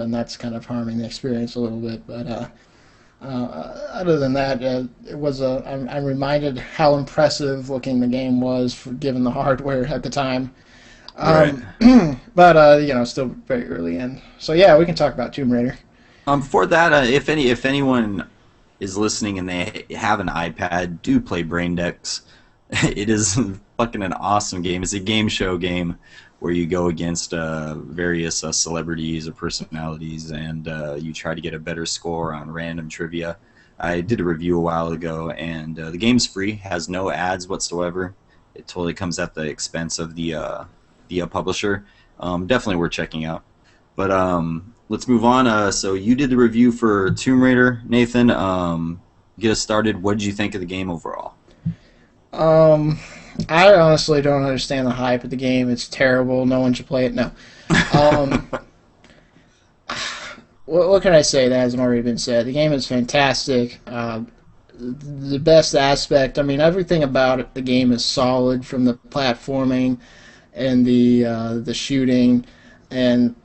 around, and that's kind of harming the experience a little bit. But other than that, it was a. I'm reminded how impressive looking the game was, for, given the hardware at the time. Right. Um, but still very early in. So yeah, we can talk about Tomb Raider. For that, if anyone is listening and they have an iPad, do play Brain Decks. It is fucking an awesome game. It's a game show game where you go against various celebrities or personalities, and you try to get a better score on random trivia. I did a review a while ago, and the game's free, has no ads whatsoever. It totally comes at the expense of the publisher. Definitely worth checking out. But let's move on. So you did the review for Tomb Raider, Nathan. Get us started. What did you think of the game overall? Um, I honestly don't understand the hype of the game. It's terrible. No one should play it. No. Um, what can I say that hasn't already been said? The game is fantastic. The best aspect, I mean, everything about it, the game is solid, from the platforming and the shooting, and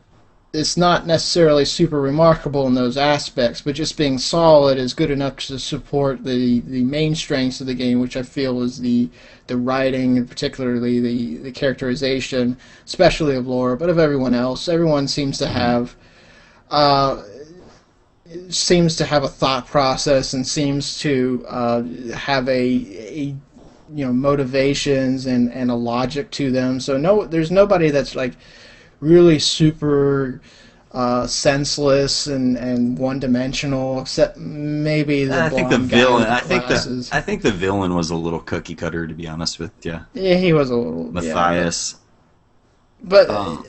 it's not necessarily super remarkable in those aspects, but just being solid is good enough to support the main strengths of the game, which I feel is the writing, and particularly the characterization, especially of Laura, but of everyone else. Everyone uh, seems to have a thought process, and seems to have a motivations and a logic to them. So no, there's nobody that's like really super senseless and one dimensional, except maybe the I think the blonde guy villain. with the glasses. I think the villain was a little cookie cutter, to be honest with you. Yeah, he was a little, yeah, Matthias. but Um,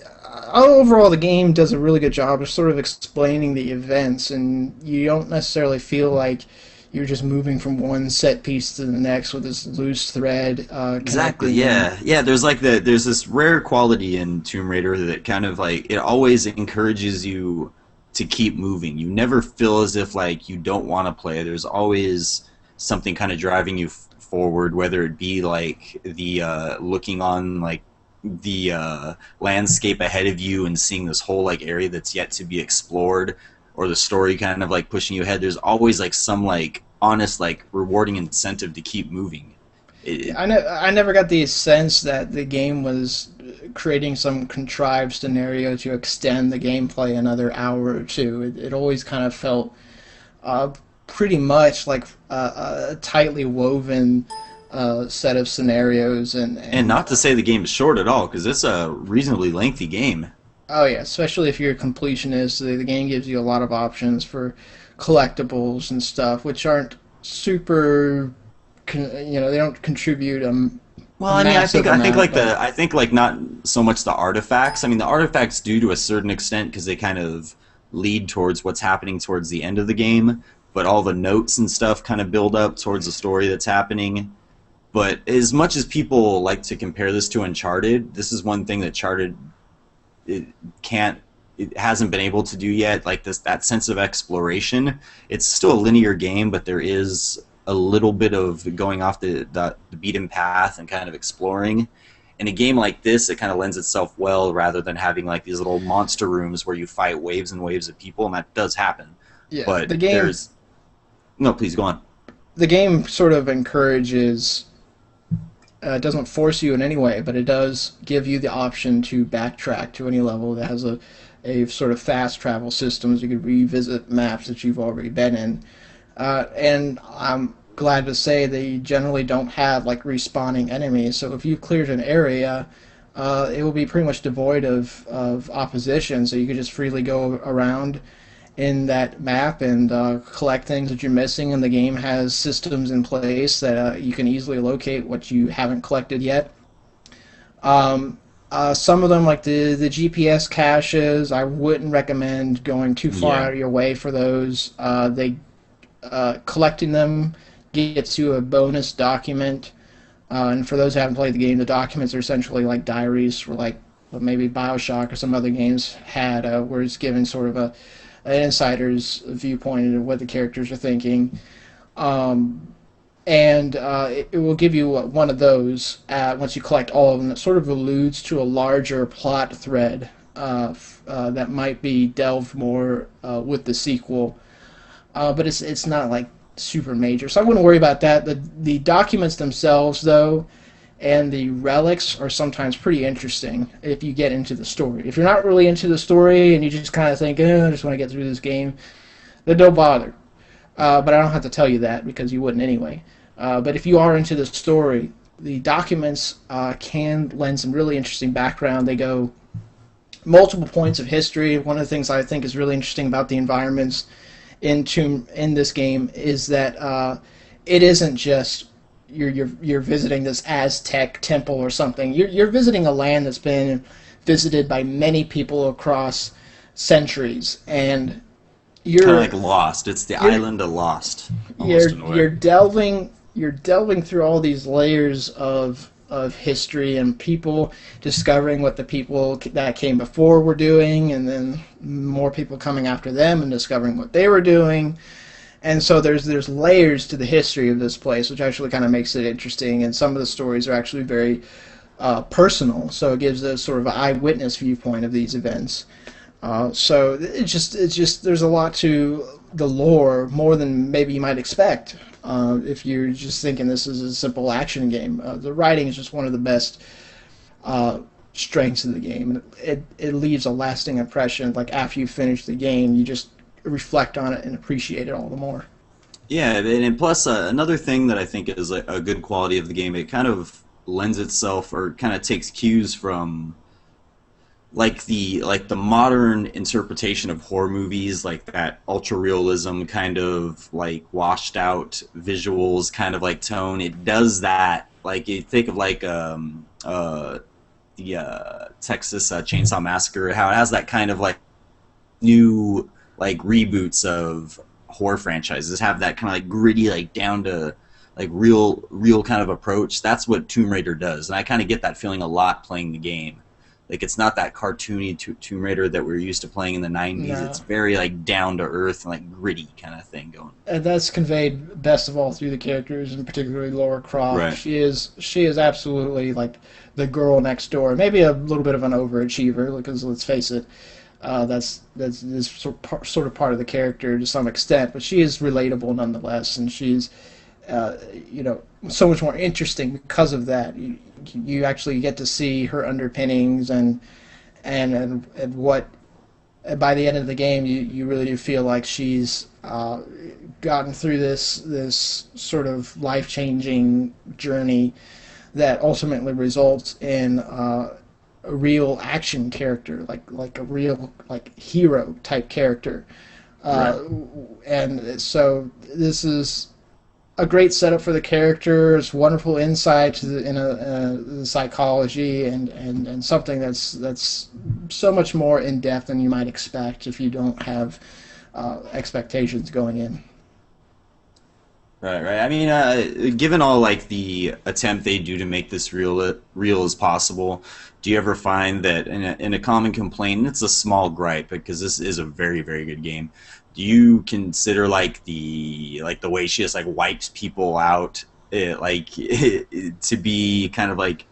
overall the game does a really good job of sort of explaining the events, and you don't necessarily feel like you're just moving from one set piece to the next with this loose thread exactly. connecting them. Yeah. Yeah. There's this rare quality in Tomb Raider that kind of like it always encourages you to keep moving. You never feel as if like you don't want to play. There's always something kind of driving you forward, whether it be like the looking on like the landscape ahead of you and seeing this whole like area that's yet to be explored, or the story kind of like pushing you ahead. There's always like some like honest like rewarding incentive to keep moving. It, I never got the sense that the game was creating some contrived scenario to extend the gameplay another hour or two. It always kind of felt uh, pretty much like a tightly woven set of scenarios, and and not to say the game is short at all, because it's a reasonably lengthy game. oh yeah, especially if you're a completionist, the game gives you a lot of options for collectibles and stuff, which aren't super, they don't contribute Well, a I mean, massive amount, but I think like not so much the artifacts. I mean, the artifacts do to a certain extent because they kind of lead towards what's happening towards the end of the game, but all the notes and stuff kind of build up towards the story that's happening. But as much as people like to compare this to Uncharted, this is one thing that Uncharted it can't it hasn't been able to do yet, like this that sense of exploration. It's still a linear game, but there is a little bit of going off the beaten path and kind of exploring. In a game like this, it kind of lends itself well, rather than having like these little monster rooms where you fight waves and waves of people, and that does happen. yeah, But there's no, please go on. the game sort of encourages. It doesn't force you in any way, but it does give you the option to backtrack to any level. That has a sort of fast travel system, so you could revisit maps that you've already been in. And I'm glad to say they generally don't have like respawning enemies. So if you've cleared an area, it will be pretty much devoid of opposition. So you could just freely go around in that map and collect things that you're missing. And the game has systems in place that you can easily locate what you haven't collected yet. Some of them, like the GPS caches, I wouldn't recommend going too far Yeah. out of your way for those. They collecting them gets you a bonus document. And for those who haven't played the game, the documents are essentially like diaries for like what maybe Bioshock or some other games had, where it's given sort of an insider's viewpoint into what the characters are thinking. Um, and it will give you one of those once you collect all of them. That sort of alludes to a larger plot thread that might be delved more with the sequel, but it's not like super major, so I wouldn't worry about that. The documents themselves, though, and the relics are sometimes pretty interesting if you get into the story. If you're not really into the story and you just kind of think, I just want to get through this game, then don't bother. But I don't have to tell you that because you wouldn't anyway. But if you are into the story, the documents can lend some really interesting background. They go multiple points of history. One of the things I think is really interesting about the environments in this game is that it isn't just you're visiting this Aztec temple or something. You're visiting a land that's been visited by many people across centuries, and Kind of you're like Lost. It's the island of Lost, you're almost in a way. you're delving through all these layers of history and people discovering what the people that came before were doing, and then more people coming after them and discovering what they were doing. And so there's layers to the history of this place, which actually kind of makes it interesting. And some of the stories are actually very personal, so it gives a sort of eyewitness viewpoint of these events. So it's just there's a lot to the lore, more than maybe you might expect if you're just thinking this is a simple action game. The writing is just one of the best uh, strengths of the game. It leaves a lasting impression. Like after you finish the game, you just reflect on it and appreciate it all the more. Yeah, and plus another thing that I think is a good quality of the game, it kind of lends itself or kind of takes cues from like the modern interpretation of horror movies, like that ultra realism kind of like washed out visuals kind of like tone. It does that. Like you think of like the Texas Chainsaw Massacre, how it has that kind of like new like reboots of horror franchises have that kind of like gritty, like down to like real kind of approach. That's what Tomb Raider does, and I kind of get that feeling a lot playing the game. Like it's not that cartoony Tomb Raider that we're used to playing in the '90s. No. It's very like down to earth and like gritty kind of thing going. And that's conveyed best of all through the characters, and particularly Laura Croft. Right. She is absolutely like the girl next door. Maybe a little bit of an overachiever, because let's face it, that's sort of part of the character to some extent. But she is relatable nonetheless, and she's uh, so much more interesting because of that. You actually get to see her underpinnings and what by the end of the game, you really do feel like she's gotten through this sort of life changing journey that ultimately results in a real action character, like a real like hero type character, Right. uh, and so this is a great setup for the characters, wonderful insight to the psychology, and something that's so much more in depth than you might expect if you don't have expectations going in. Right, right. I mean, given all like the attempt they do to make this real as possible, do you ever find that in a common complaint, and it's a small gripe because this is a very, very good game. Do you consider like the way she just like wipes people out, to be kind of like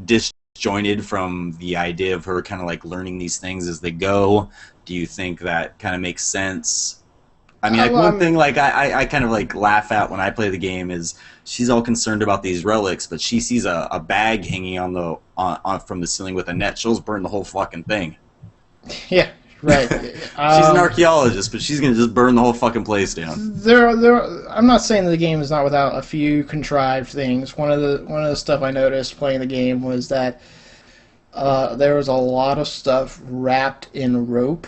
disjointed from the idea of her kind of like learning these things as they go? Do you think that kind of makes sense? I mean, like Well, one thing, like I kind of like laugh at when I play the game is she's all concerned about these relics, but she sees a bag hanging on from the ceiling with a net. She'll just burn the whole fucking thing. yeah, right. She's an archaeologist, but she's gonna just burn the whole fucking place down. I'm not saying that the game is not without a few contrived things. One of the stuff I noticed playing the game was that there was a lot of stuff wrapped in rope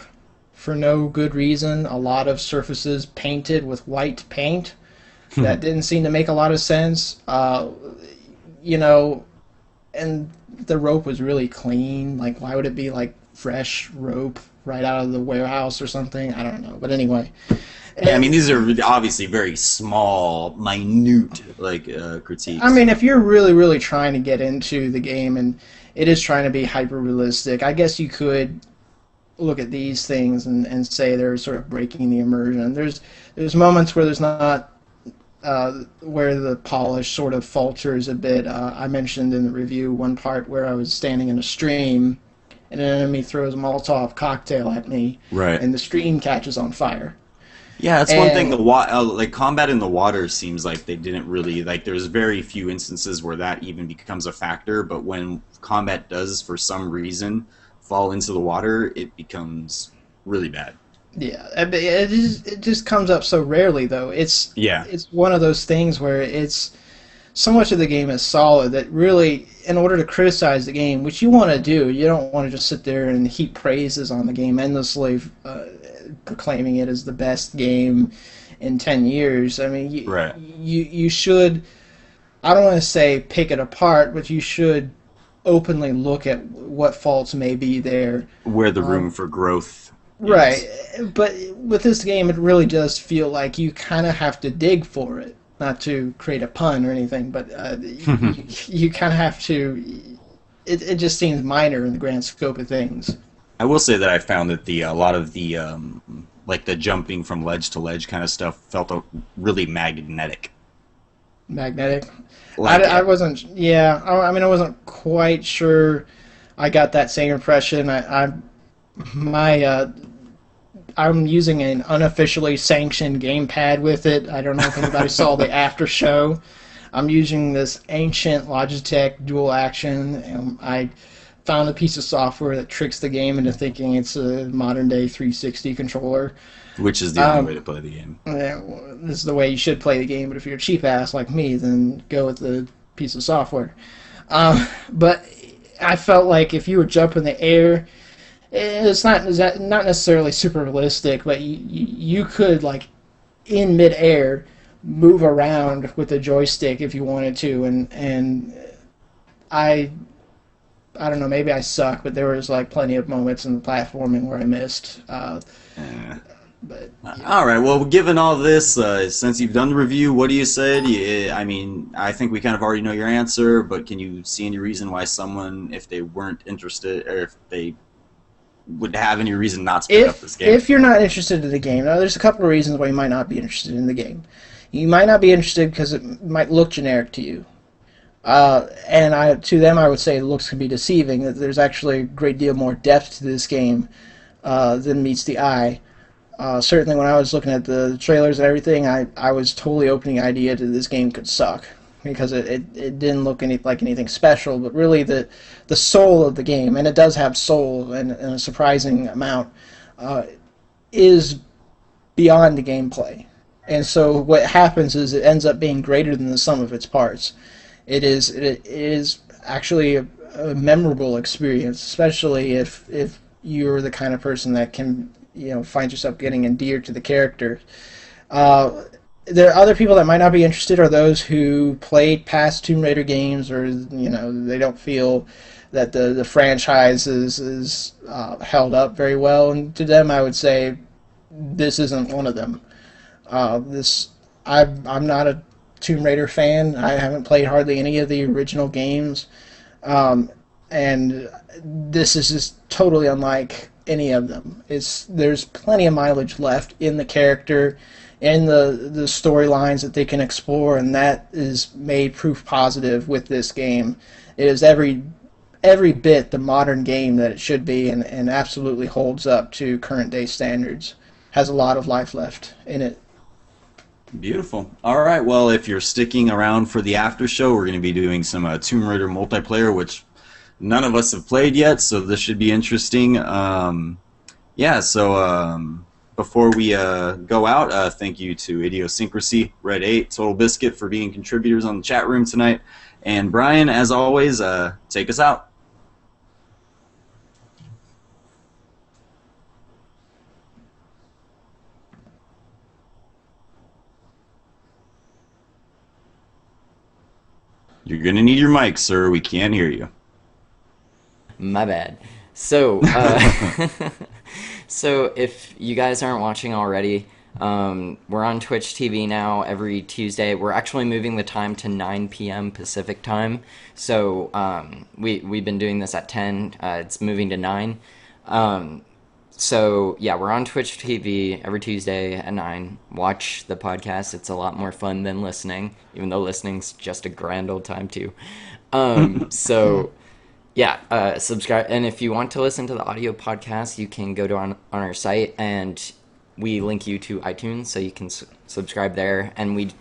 for no good reason. A lot of surfaces painted with white paint that didn't seem to make a lot of sense. You know, and the rope was really clean. Like, why would it be like fresh rope right out of the warehouse or something? I don't know. But anyway, Yeah, I and, mean these are obviously very small, minute like I critiques. mean, if you're really, really trying to get into the game and it is trying to be hyper realistic, I guess you could look at these things and say they're sort of breaking the immersion. There's moments where there's not where the polish sort of falters a bit. I mentioned in the review one part where I was standing in a stream and an enemy throws a Molotov cocktail at me, Right. and the stream catches on fire. Yeah, that's one thing. And Like combat in the water seems like they didn't really like. There's very few instances where that even becomes a factor. But when combat does, for some reason, fall into the water, it becomes really bad. yeah, it just comes up so rarely though. Yeah. It's one of those things where it's so much of the game is solid that really, in order to criticize the game, which you want to do, you don't want to just sit there and heap praises on the game endlessly, proclaiming it as the best game in 10 years. I mean, Right. you should, I don't want to say pick it apart, but you should openly look at what faults may be there. Where the room Um, for growth right, is. but with this game, it really does feel like you kind of have to dig for it. Not to create a pun or anything, but you kind of have to. It just seems minor in the grand scope of things. I will say that I found that the a lot of the like the jumping from ledge to ledge kind of stuff felt really magnetic. Magnetic. Like I wasn't. Yeah, I mean, I wasn't quite sure. I got that same impression. My I'm using an unofficially sanctioned gamepad with it. I don't know if anybody saw the after show. I'm using this ancient Logitech dual action. I found a piece of software that tricks the game into thinking it's a modern day 360 controller. which is the only way to play the game. This is the way you should play the game, but if you're a cheap ass like me, then go with the piece of software. But I felt like if you would jump in the air, it's not necessarily super realistic, but you could like in midair move around with the joystick if you wanted to, and I I don't know, maybe I suck, but there was like plenty of moments in the platforming where I missed. Eh. But All right. Well, given all this, since you've done the review, what do you said? I mean, I think we kind of already know your answer, but can you see any reason why someone, if they weren't interested, or if they would have any reason not to pick up this game? if you're not interested in the game, now there's a couple of reasons why you might not be interested in the game. You might not be interested because it might look generic to you. To them, I would say looks can be deceiving. That there's actually a great deal more depth to this game than meets the eye. Certainly, when I was looking at the trailers and everything, I was totally open to the idea that this game could suck because it didn't look like anything special. But really, the soul of the game, and it does have soul and a surprising amount, is beyond the gameplay. And so what happens is it ends up being greater than the sum of its parts. It is actually a memorable experience, especially if you're the kind of person that can find yourself getting endeared to the character. Uh, there are other people that might not be interested, or those who played past Tomb Raider games, or they don't feel that the franchise is held up very well. And to them, I would say this isn't one of them. This I'm not a Tomb Raider fan. I haven't played hardly any of the original games, um, and this is just totally unlike any of them. There's plenty of mileage left in the character, in the storylines that they can explore, and that is made proof positive with this game. It is every bit the modern game that it should be, and absolutely holds up to current day standards. Has a lot of life left in it. Beautiful. All right. Well, if you're sticking around for the after show, we're going to be doing some Tomb Raider multiplayer, which none of us have played yet, so this should be interesting. Yeah. So before we go out, thank you to Idiosyncrasy, Red 8, Total Biscuit for being contributors on the chat room tonight, and Brian, as always, take us out. You're going to need your mic, sir. We can't hear you. My bad. So, so if you guys aren't watching already, we're on Twitch TV now every Tuesday. We're actually moving the time to 9 p.m. Pacific time. So, we've been doing this at 10. It's moving to 9. So yeah, we're on Twitch TV every Tuesday at 9. Watch the podcast. It's a lot more fun than listening, even though listening's just a grand old time too. So Yeah, subscribe. And if you want to listen to the audio podcast, you can go to on our site, and we link you to iTunes, so you can subscribe there. And we